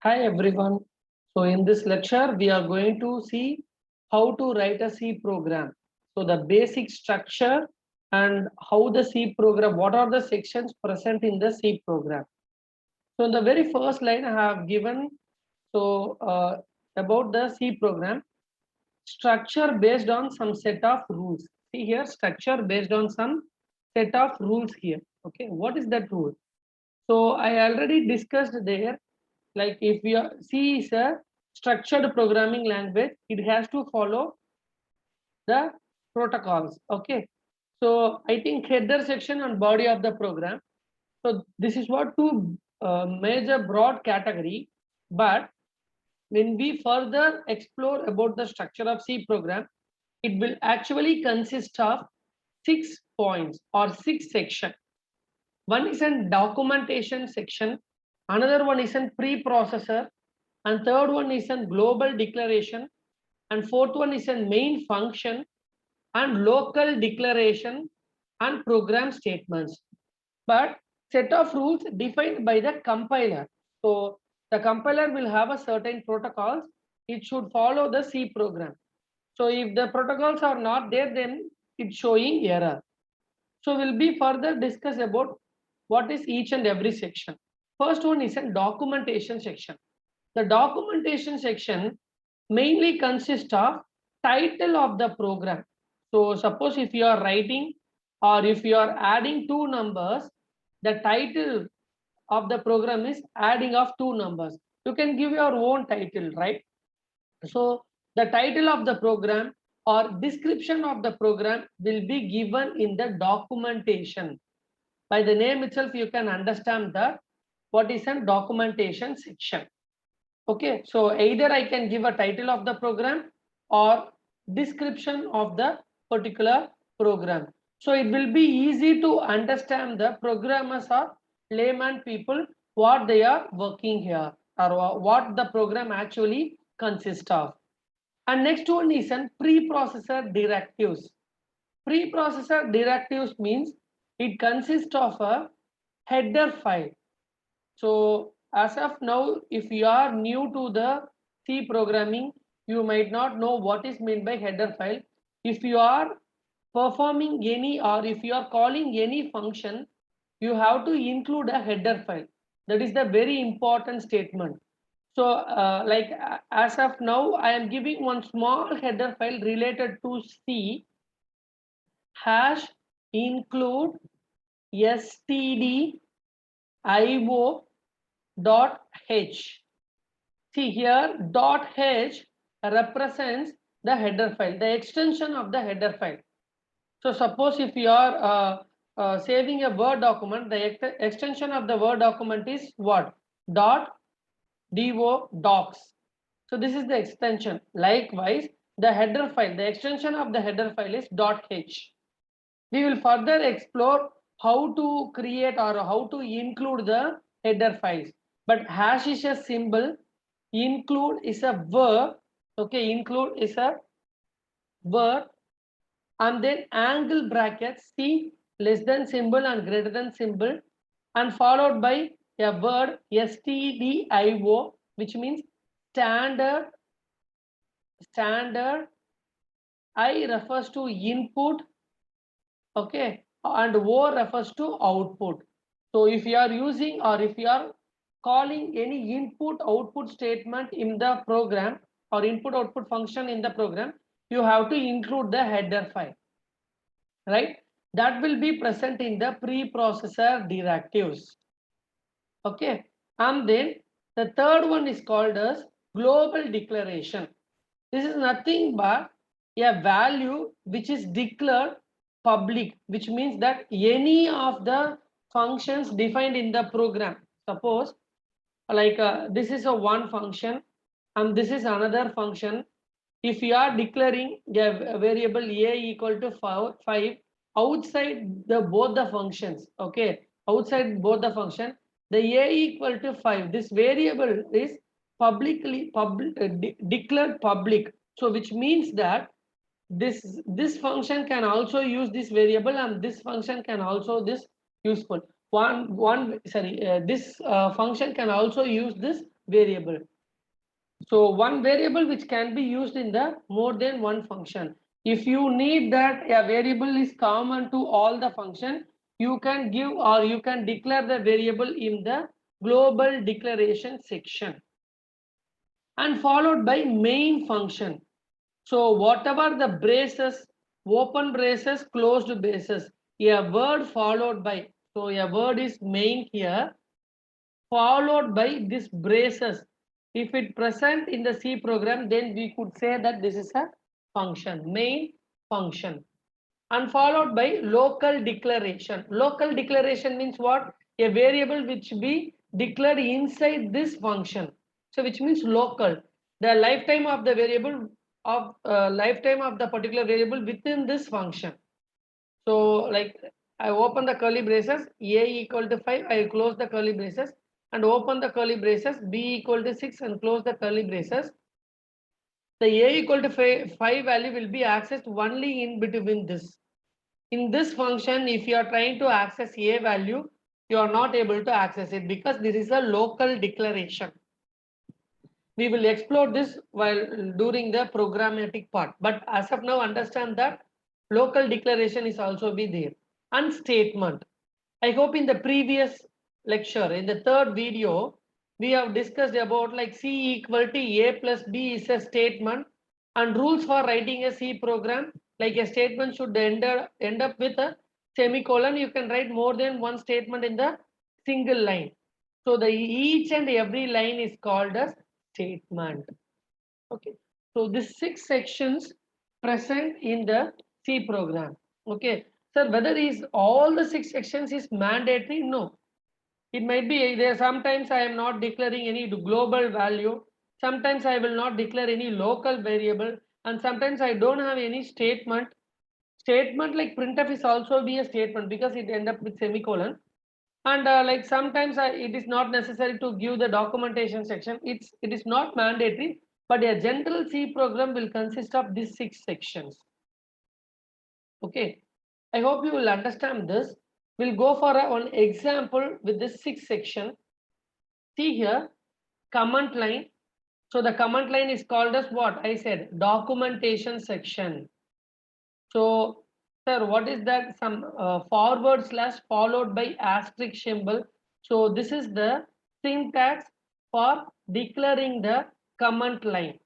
Hi everyone. So in this lecture, we are going to see how to write a C program. So the basic structure and how the C program, what are the sections present in the C program. So in the very first line I have given about the C program, structure based on some set of rules. See here, structure based on some set of rules here. Okay, what is that rule? So I already discussed there, like if we are C is a structured programming language, it has to follow the protocols. Okay, so I think header section and body of the program. So this is what two major broad category. But when we further explore about the structure of C program, it will actually consist of 6 points or 6 sections. One is a documentation section, another one is a preprocessor, and third one is a global declaration, and fourth one is a main function, and local declaration and program statements. But set of rules defined by the compiler. So the compiler will have a certain protocols. It should follow the C program. So if the protocols are not there, then it's showing error. So we'll be further discuss about what is each and every section. First one is a documentation section. The documentation section mainly consists of title of the program. So suppose if you are writing or if you are adding two numbers, the title of the program is adding of two numbers. You can give your own title, right? So the title of the program or description of the program will be given in the documentation. By the name itself, you can understand that what is a documentation section. Okay, so either I can give a title of the program or description of the particular program. So it will be easy to understand the programmers or layman people what they are working here or what the program actually consists of. And next one is an preprocessor directives. Preprocessor directives means it consists of a header file. So as of now, if you are new to the C programming, you might not know what is meant by header file. If you are performing any or if you are calling any function, you have to include a header file. That is the very important statement. So as of now, I am giving one small header file related to C hash include stdio dot h. See here, dot h represents the header file, the extension of the header file. So suppose if you are saving a Word document, the extension of the Word document is what? Dot do docs. So this is the extension. Likewise, the header file, the extension of the header file is dot h. We will further explore how to create or how to include the header files. But hash is a symbol, include is a verb. Okay, include is a verb, and then angle brackets, C less than symbol and greater than symbol, and followed by a word stdio, which means standard. I refers to input, okay, and O refers to output. So if you are using or if you are calling any input output statement in the program or input output function in the program, you have to include the header file, right? That will be present in the preprocessor directives. Okay, and then the third one is called as global declaration. This is nothing but a value which is declared public, which means that any of the functions defined in the program, suppose like this is a one function and this is another function. If you are declaring a variable a equal to 5 outside the both the functions, okay, outside both the function, the a equal to 5, this variable is declared public. So which means that this function can also use this variable and this function can also this useful this function can also use this variable. So one variable which can be used in the more than one function. If you need that a variable is common to all the function, you can give or you can declare the variable in the global declaration section, and followed by main function. So whatever the braces, open braces, closed braces, a word followed by, so a word is main here, followed by this braces. If it present in the C program, then we could say that this is a function, main function, and followed by local declaration. Local declaration means what? A variable which be declared inside this function. So which means local. The lifetime of the variable of lifetime of the particular variable within this function. So like I open the curly braces, a equal to 5, I close the curly braces and open the curly braces, b equal to 6 and close the curly braces. The a equal to 5 value will be accessed only in between this. In this function, if you are trying to access a value, you are not able to access it because this is a local declaration. We will explore this while during the programmatic part, but as of now understand that local declaration is also be there. And statement, I hope in the previous lecture, in the third video, we have discussed about like C equal to A plus B is a statement, and rules for writing a C program, like a statement should end up with a semicolon. You can write more than one statement in the single line. So the each and every line is called as statement. Okay, so these 6 sections present in the C program. Okay, sir, whether is all the 6 sections is mandatory? No, it might be there. Sometimes I am not declaring any global value, sometimes I will not declare any local variable, and sometimes I don't have any statement. Statement like printf is also be a statement because it end up with semicolon. And like sometimes it is not necessary to give the documentation section. It is not mandatory, but a general C program will consist of these 6 sections. Okay, I hope you will understand this. We'll go for one example with this 6 section. See here, command line. So the command line is called as what? I said documentation section. So sir, what is that? Some forward slash followed by asterisk symbol. So this is the syntax for declaring the command line.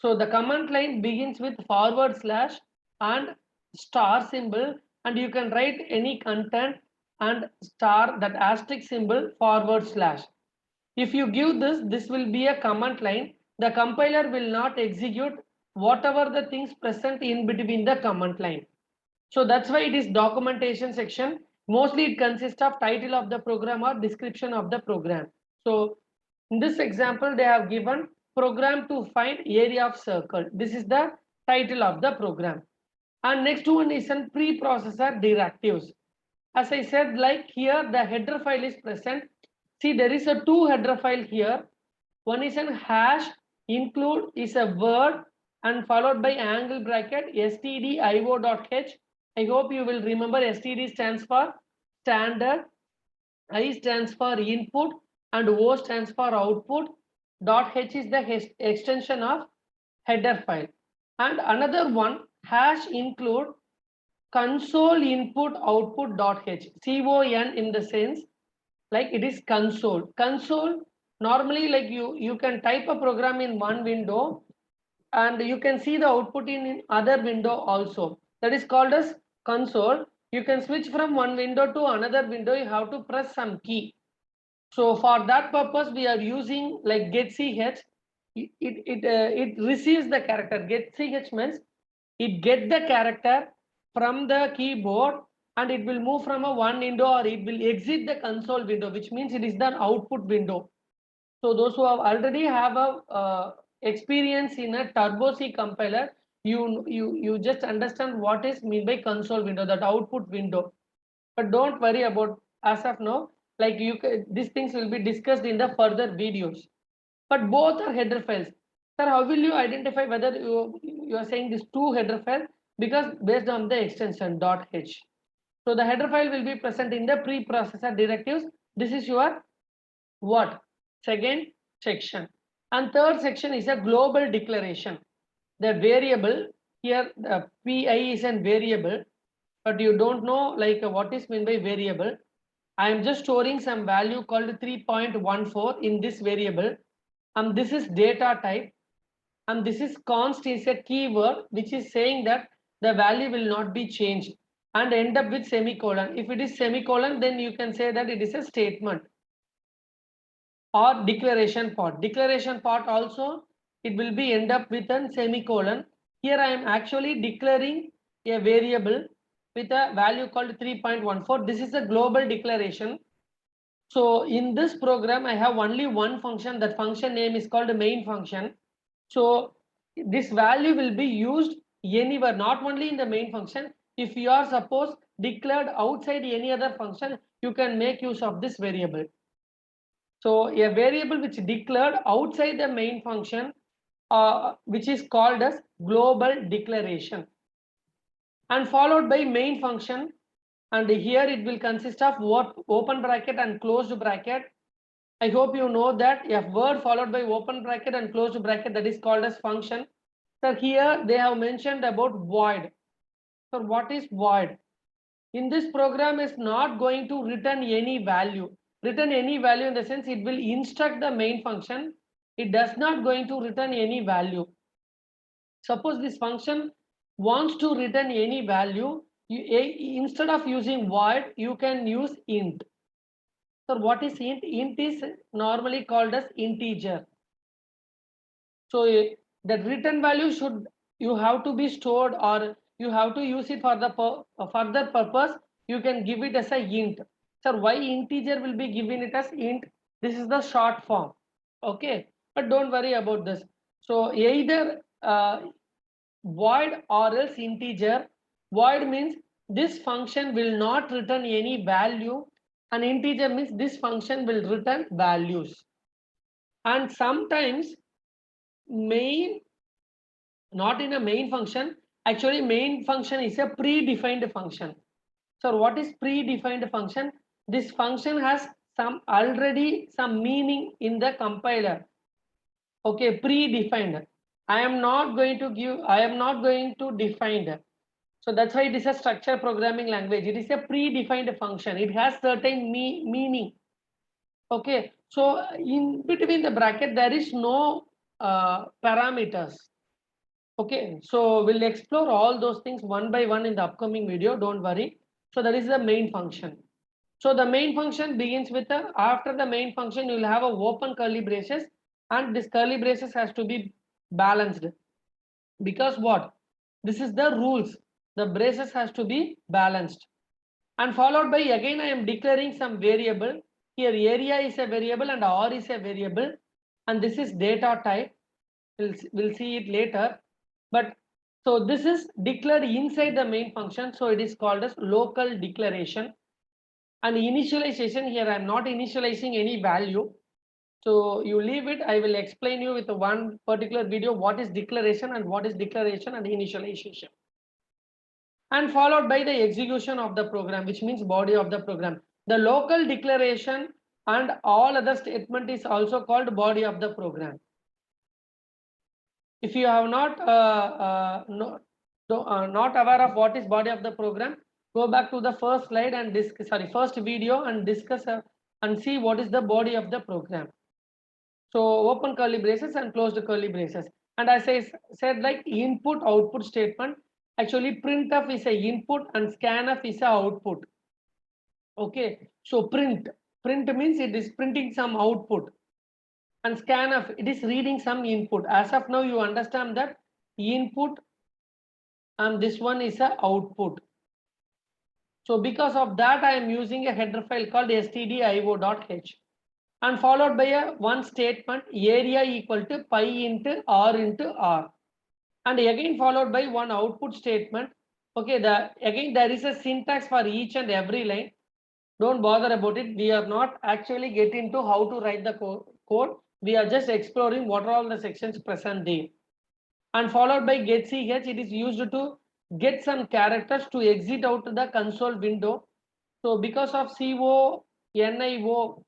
So the command line begins with forward slash and star symbol, and you can write any content and star, that asterisk symbol, forward slash. If you give this, this will be a command line. The compiler will not execute whatever the things present in between the command line. So that's why it is documentation section. Mostly it consists of title of the program or description of the program. So in this example, they have given program to find area of circle. This is the title of the program. And next one is an preprocessor directives. As I said, like here the header file is present. See, there is a 2 header file here. One is an hash include is a word and followed by angle bracket stdio.h. I hope you will remember std stands for standard, I stands for input, and O stands for output. .h is the extension of header file. And another one, hash include console input output.h. con in the sense like it is console. Normally like you can type a program in one window and you can see the output in other window also. That is called as console. You can switch from one window to another window. You have to press some key. So for that purpose, we are using like getch. It receives the character. Getch means it get the character from the keyboard and it will move from a one window or it will exit the console window, which means it is the output window. So those who have already have a experience in a Turbo C compiler, you just understand what is mean by console window, that output window. But don't worry about as of now. Like these things will be discussed in the further videos. But both are header files. Sir, how will you identify whether you are saying these 2 header files? Because based on the extension .h. So the header file will be present in the preprocessor directives. This is your what? Second section. And third section is a global declaration. The variable here, the pi is a variable, but you don't know like what is meant by variable. I am just storing some value called 3.14 in this variable, and this is data type, and this is const is a keyword which is saying that the value will not be changed and end up with semicolon. If it is semicolon, then you can say that it is a statement or declaration part. Declaration part also, it will be end up with a semicolon. Here I am actually declaring a variable with a value called 3.14. This is a global declaration. So in this program, I have only one function. That function name is called main function. So this value will be used anywhere, not only in the main function. If you are suppose declared outside any other function, you can make use of this variable. So a variable which declared outside the main function, which is called as global declaration, and followed by main function. And here it will consist of what open bracket and closed bracket. I hope you know that a word followed by open bracket and closed bracket, that is called as function. So here they have mentioned about void. So what is void? In this program is not going to return any value. Return any value in the sense it will instruct the main function. It does not going to return any value. Suppose this function wants to return any value, instead of using void, you can use int. So what is int? Int is normally called as integer. So the return value should, you have to be stored, or you have to use it for the further purpose. You can give it as a int. So why integer will be given it as int? This is the short form. Okay, but don't worry about this. So either void or else integer. Void means this function will not return any value, and integer means this function will return values. And sometimes main, not in a main function, actually main function is a predefined function. So what is predefined function? This function has already some meaning in the compiler. Okay, predefined. I am not going to define. So that's why it is a structure programming language. It is a predefined function. It has certain meaning. Okay, so in between the bracket, there is no parameters. Okay, so we'll explore all those things one by one in the upcoming video. Don't worry. So that is the main function. So the main function begins with after the main function, you will have a open curly braces, and this curly braces has to be balanced, because what? This is the rules. The braces has to be balanced, and followed by again I am declaring some variable. Here area is a variable and R is a variable, and this is data type. We'll see it later. But so this is declared inside the main function, so it is called as local declaration. And initialization, here I am not initializing any value, so you leave it. I will explain you with one particular video what is declaration and what is declaration and initialization. And followed by the execution of the program, which means body of the program. The local declaration and all other statement is also called body of the program. If you have not aware of what is body of the program, go back to the first slide and first video and discuss and see what is the body of the program. So open curly braces and closed curly braces. And as I said, like input output statement, actually printf is a input and scanf is a output. Okay, so print means it is printing some output, and scanf, it is reading some input. As of now, you understand that input and this one is a output. So because of that, I am using a header file called stdio.h, and followed by a one statement, area equal to pi into r, and again followed by one output statement. Okay, again there is a syntax for each and every line. Don't bother about it. We are not actually getting into how to write the code. We are just exploring what are all the sections present there. And followed by get ch, it is used to get some characters to exit out the console window. So because of co nio,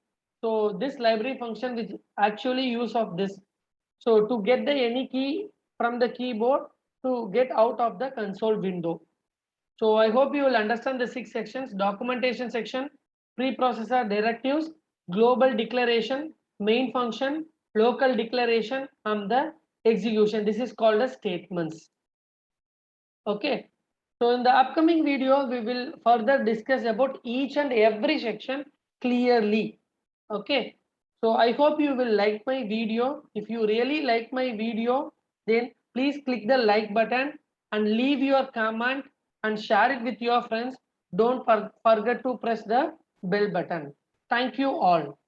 So this library function is actually use of this. So to get the any key from the keyboard to get out of the console window. So I hope you will understand the 6 sections: documentation section, preprocessor directives, global declaration, main function, local declaration, and the execution. This is called as statements. Okay. So in the upcoming video, we will further discuss about each and every section clearly. Okay. So I hope you will like my video. If you really like my video, then please click the like button and leave your comment and share it with your friends. Don't forget to press the bell button. Thank you all.